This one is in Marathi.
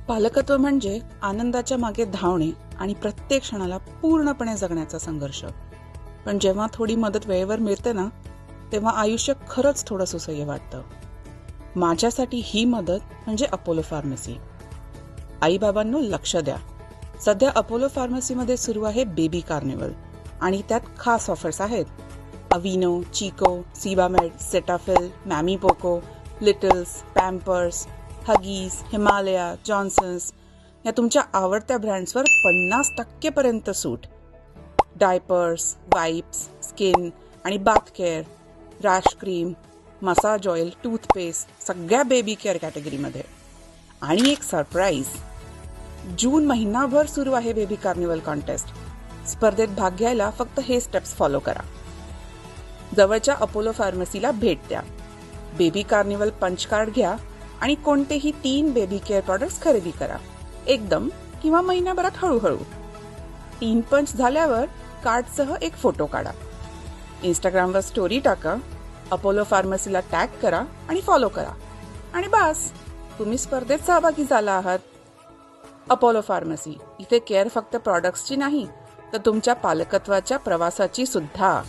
पालकत्व म्हणजे आनंदाच्या मागे धावणे आणि प्रत्येक क्षणाला पूर्णपणे जगण्याचा संघर्ष. पण जेव्हा थोडी मदत वेळेवर मिळते ना, तेव्हा आयुष्य खरंच थोडं सुसह्य वाटतं. माझ्यासाठी ही मदत म्हणजे अपोलो फार्मसी. आईबाबांनो लक्ष द्या, सध्या अपोलो फार्मसीमध्ये सुरू आहे बेबी कार्निवल आणि त्यात खास ऑफर्स आहेत. Aveeno, Chicco, Sebamed, Cetaphil, MamyPoko, Littles, Pampers, Huggies, Himalaya, Johnson's या तुमच्या आवडत्या ब्रँड्सवर 50% सूट. डायपर्स, वाईप्स, स्किन आणि bath care, rash cream, massage oil, toothpaste सगळ्या बेबी केअर कॅटेगरीमध्ये. आणि एक सरप्राईज, जून महिनाभर सुरू आहे बेबी कार्निवल कॉन्टेस्ट. स्पर्धेत भाग घ्यायला फक्त हे स्टेप्स फॉलो करा. जवळच्या अपोलो फार्मसीला भेट द्या, बेबी कार्निवल पंच कार्ड घ्या आणि कोणतेही 3 बेबी केअर प्रॉडक्ट्स खरेदी करा. एकदम किंवा महिन्याभरात हळूहळू. 3 पंच झाल्यावर कार्डसह एक फोटो काढा. इंस्टाग्रामवर स्टोरी टाका, अपोलो फार्मसीला टॅग करा आणि फॉलो करा. आणि बस, तुम्ही स्पर्धेत सहभागी झाला आहात. अपोलो फार्मसी, इथे केअर फक्त प्रॉडक्ट्सची नाही, तर तुमच्या पालकत्वाच्या प्रवासाची सुद्धा.